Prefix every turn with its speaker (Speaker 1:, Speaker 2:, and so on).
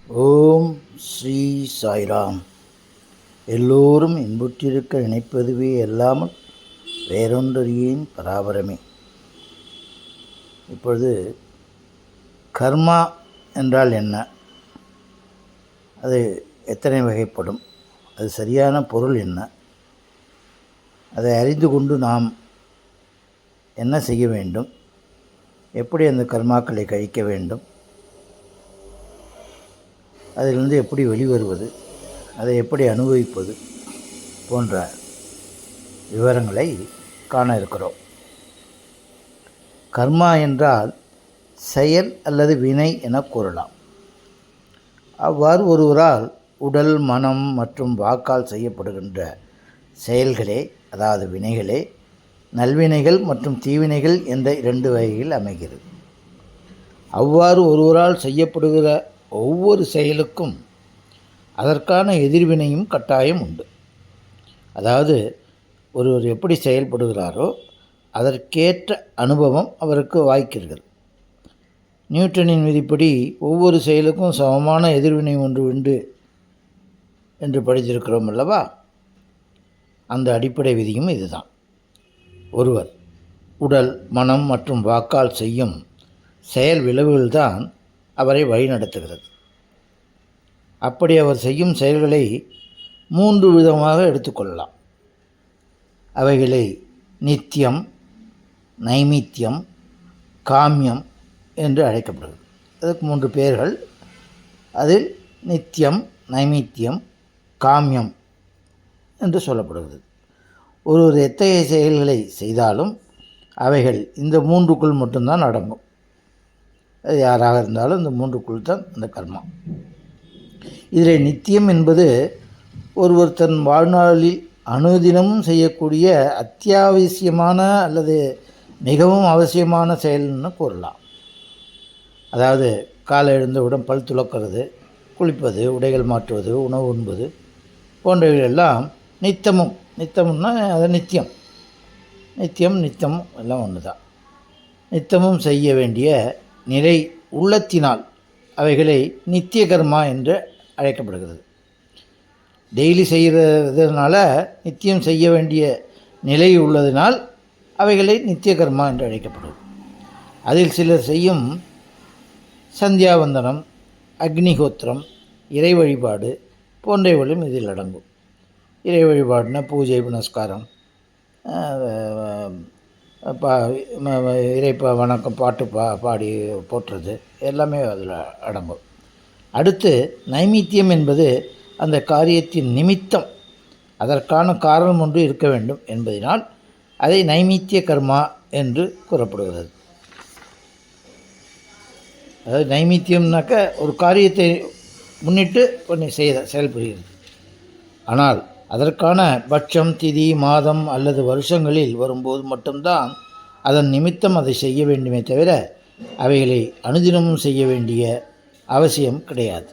Speaker 1: ஓம் ஸ்ரீ சாய்ராம். எல்லோரும் இன்புற்றிருக்க நினைப்பதுவே அல்லாமல் வேறொன்றறியேன் பராபரமே. இப்பொழுது கர்மா என்றால் என்ன, அது எத்தனை வகைப்படும், அது சரியான பொருள் என்ன, அதை அறிந்து கொண்டு நாம் என்ன செய்ய வேண்டும், எப்படி அந்த கர்மாக்களை கழிக்க வேண்டும், அதிலிருந்து எப்படி வெளிவருவது, அதை எப்படி அனுபவிப்பது போன்ற விவரங்களை காண இருக்கிறோம். கர்மா என்றால் செயல் அல்லது வினை என கூறலாம். அவ்வாறு ஒருவரால் உடல், மனம் மற்றும் வாக்கால் செய்யப்படுகின்ற செயல்களே, அதாவது வினைகளே, நல்வினைகள் மற்றும் தீவினைகள் என்ற இரண்டு வகையில் அமைகிறது. அவ்வாறு ஒருவரால் செய்யப்படுகிற ஒவ்வொரு செயலுக்கும் அதற்கான எதிர்வினையும் கட்டாயம் உண்டு. அதாவது ஒருவர் எப்படி செயல்படுகிறாரோ அதற்கேற்ற அனுபவம் அவருக்கு வாய்க்கிறது. நியூட்டனின் விதிப்படி ஒவ்வொரு செயலுக்கும் சமமான எதிர்வினை ஒன்று உண்டு என்று படித்திருக்கிறோம் அல்லவா? அந்த அடிப்படை விதியும் இதுதான். ஒருவர் உடல், மனம் மற்றும் வாக்கால் செய்யும் செயல் விளைவுகள்தான் அவரை வழிநடத்துகிறது. அப்படி அவர் செய்யும் செயல்களை 3 விதமாக எடுத்துக்கொள்ளலாம். அவைகளை நித்தியம், நைமித்தியம், காமியம் என்று அழைக்கப்படுகிறது. அதுக்கு 3 பெயர்கள். அதில் நித்தியம், நைமித்தியம், காமியம் என்று சொல்லப்படுகிறது. ஒருவர் எத்தகைய செயல்களை செய்தாலும் அவைகள் இந்த 3க்குள் மட்டும்தான் அடங்கும். அது யாராக இருந்தாலும் இந்த 3க்குள் தான் அந்த கர்மா. இதில் நித்தியம் என்பது ஒருவர் தன் வாழ்நாளில் அனுதினமும் செய்யக்கூடிய அத்தியாவசியமான அல்லது மிகவும் அவசியமான செயல்னு கூறலாம். அதாவது காலை எழுந்தவுடன் பல் துலக்கிறது, குளிப்பது, உடைகள் மாற்றுவது, உணவு உண்பது போன்றவைகள் எல்லாம் நித்தம்னா அது நித்தியம் எல்லாம் ஒன்று தான். நித்தமும் செய்ய வேண்டிய நிலை உள்ளத்தினால் அவைகளை நித்திய கர்மா என்று அழைக்கப்படுகிறது. டெய்லி செய்கிறதுனால நித்தியம் செய்ய வேண்டிய நிலை உள்ளதினால் அவைகளை நித்திய கர்மா என்று அழைக்கப்படும். அதில் சிலர் செய்யும் சந்தியாவந்தனம், அக்னிஹோத்திரம், இறை வழிபாடு போன்றவைகளும் இதில் அடங்கும். இறை வழிபாடுனா பூஜை, புனஸ்காரம், இறை வணக்கம், பாட்டு பாடி போற்றுறது எல்லாமே அதில் அடங்கும். அடுத்து நைமித்தியம் என்பது அந்த காரியத்தின் நிமித்தம், அதற்கான காரணம் ஒன்று இருக்க வேண்டும் என்பதனால் அதை நைமித்திய கர்மா என்று கூறப்படுகிறது. அதாவது நைமித்தியம்னாக்க ஒரு காரியத்தை முன்னிட்டு கொஞ்சம் செயல்புரிகிறது. ஆனால் அதற்கான பட்சம், திதி, மாதம் அல்லது வருஷங்களில் வரும்போது மட்டும்தான் அதன் நிமித்தம் அதை செய்ய வேண்டுமே தவிர அவைகளை அனுதினமும் செய்ய வேண்டிய அவசியம் கிடையாது.